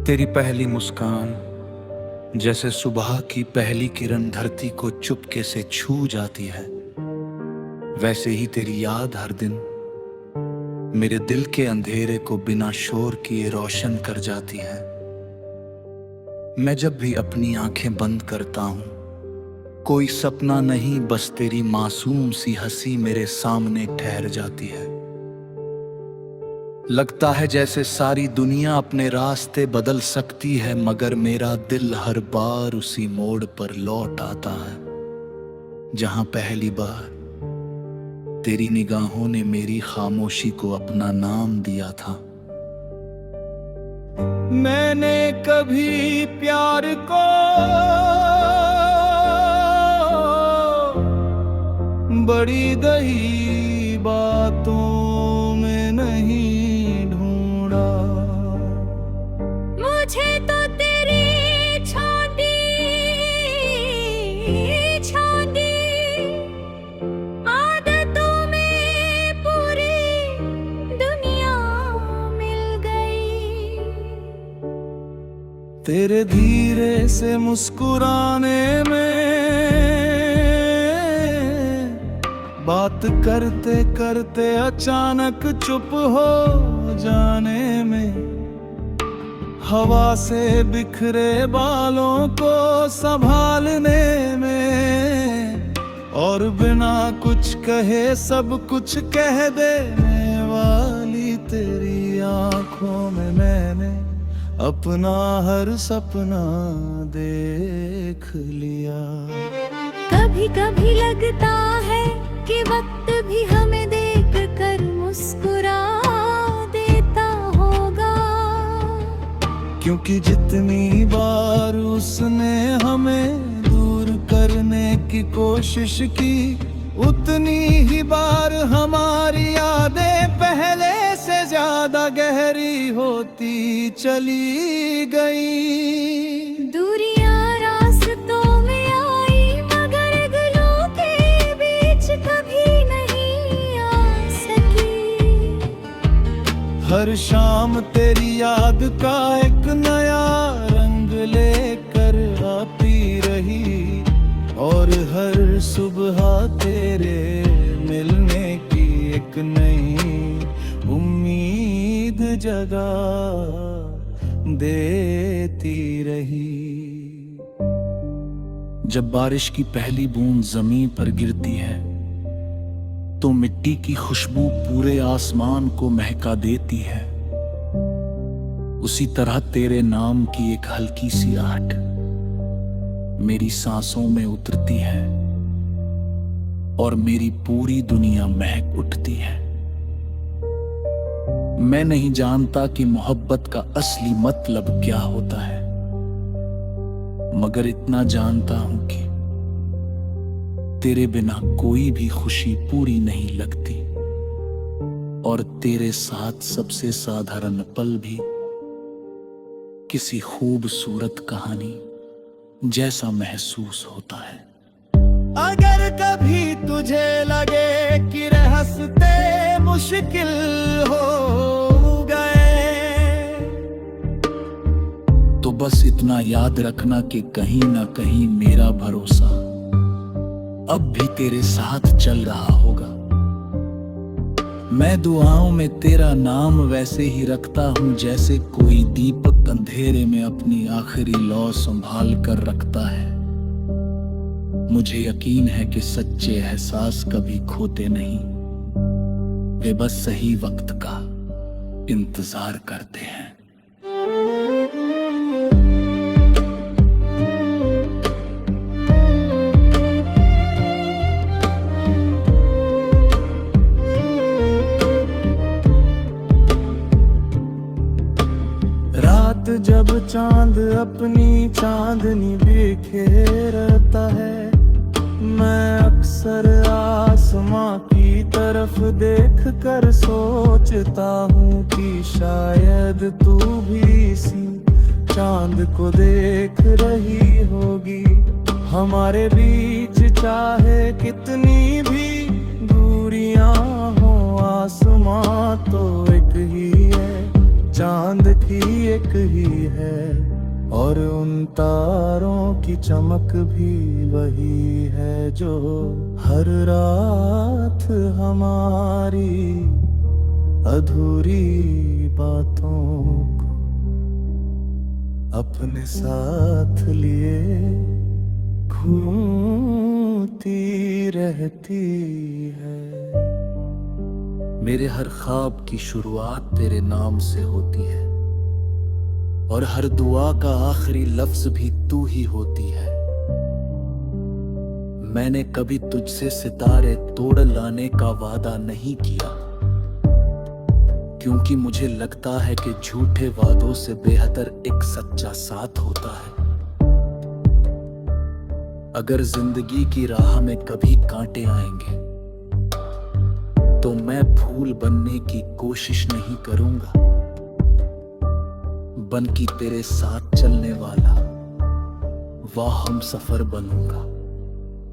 तेरी पहली मुस्कान जैसे सुबह की पहली किरण धरती को चुपके से छू जाती है, वैसे ही तेरी याद हर दिन मेरे दिल के अंधेरे को बिना शोर किए रोशन कर जाती है। मैं जब भी अपनी आंखें बंद करता हूं, कोई सपना नहीं, बस तेरी मासूम सी हंसी मेरे सामने ठहर जाती है। लगता है जैसे सारी दुनिया अपने रास्ते बदल सकती है, मगर मेरा दिल हर बार उसी मोड़ पर लौट आता है जहां पहली बार तेरी निगाहों ने मेरी खामोशी को अपना नाम दिया था। मैंने कभी प्यार को बड़ी दही बातों में नहीं ढूंढा। मुझे तो तेरी छोटी छोटी आदतों में पूरी दुनिया मिल गई। तेरे धीरे से मुस्कुराने में, बात करते करते अचानक चुप हो जाने में, हवा से बिखरे बालों को संभालने में, और बिना कुछ कहे सब कुछ कह देने वाली तेरी आंखों में मैंने अपना हर सपना देख लिया। कभी कभी लगता है कि वक्त भी हमें देख कर मुस्कुरा देता होगा, क्योंकि जितनी बार उसने हमें दूर करने की कोशिश की, उतनी ही बार हमारी यादें पहले से ज्यादा गहरी होती चली गई। दूरियां रास्तों में आई, मगर दिलों के बीच कभी नहीं आ सकी। हर शाम तेरी याद का एक नया रंग लेकर आती रही, और हर सुबह तेरे मिलने की एक नई उम्मीद जगा देती रही। जब बारिश की पहली बूंद जमीन पर गिरती है तो मिट्टी की खुशबू पूरे आसमान को महका देती है। उसी तरह तेरे नाम की एक हल्की सी आहट मेरी सांसों में उतरती है और मेरी पूरी दुनिया महक उठती है। मैं नहीं जानता कि मोहब्बत का असली मतलब क्या होता है, मगर इतना जानता हूं कि तेरे बिना कोई भी खुशी पूरी नहीं लगती, और तेरे साथ सबसे साधारण पल भी किसी खूबसूरत कहानी जैसा महसूस होता है। अगर कभी तुझे लगे कि रहते मुश्किल हो गए, तो बस इतना याद रखना कि कहीं ना कहीं मेरा भरोसा अब भी तेरे साथ चल रहा होगा। मैं दुआओं में तेरा नाम वैसे ही रखता हूं जैसे कोई दीपक अंधेरे में अपनी आखिरी लौ संभाल कर रखता है। मुझे यकीन है कि सच्चे एहसास कभी खोते नहीं, वे बस सही वक्त का इंतजार करते हैं। रात जब चांद अपनी चांदनी बिखेरता है, मैं अक्सर आसमां की तरफ देख कर सोचता हूँ कि शायद तू भी इसी चांद को देख रही होगी। हमारे बीच चाहे कितनी भी दूरियां हो, आसमां तो एक ही है। चांद की एक ही है और उन तारों की चमक भी वही है जो हर रात हमारी अधूरी बातों को अपने साथ लिए घूमती रहती है। मेरे हर ख्वाब की शुरुआत तेरे नाम से होती है और हर दुआ का आखिरी लफ्ज भी तू ही होती है। मैंने कभी तुझसे सितारे तोड़ लाने का वादा नहीं किया, क्योंकि मुझे लगता है कि झूठे वादों से बेहतर एक सच्चा साथ होता है। अगर जिंदगी की राह में कभी कांटे आएंगे तो मैं फूल बनने की कोशिश नहीं करूंगा, बल्कि तेरे साथ चलने वाला वह हम सफर बनूंगा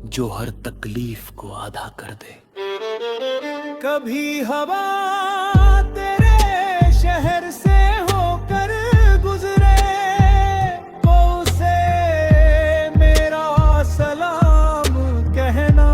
जो हर तकलीफ को आधा कर दे। कभी हवा तेरे शहर से होकर गुजरे तो उसे मेरा सलाम कहना।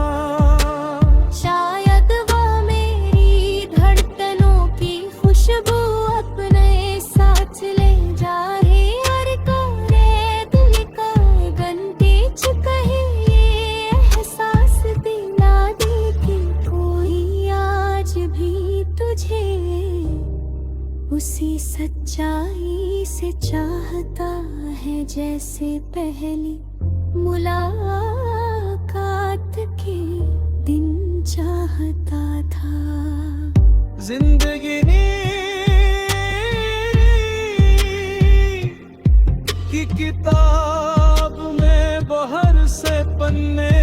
शायद वो मेरी धड़कनों की खुशबू अपने साथ ले जाए और कोरे दिल का गंदेज कहे ये एहसास दिला दे कि कोई आज भी तुझे उसी सच्चाई से चाहता है जैसे पहली मुलाकात के दिन चाहता था। जिंदगी की किताब में बहर से पन्ने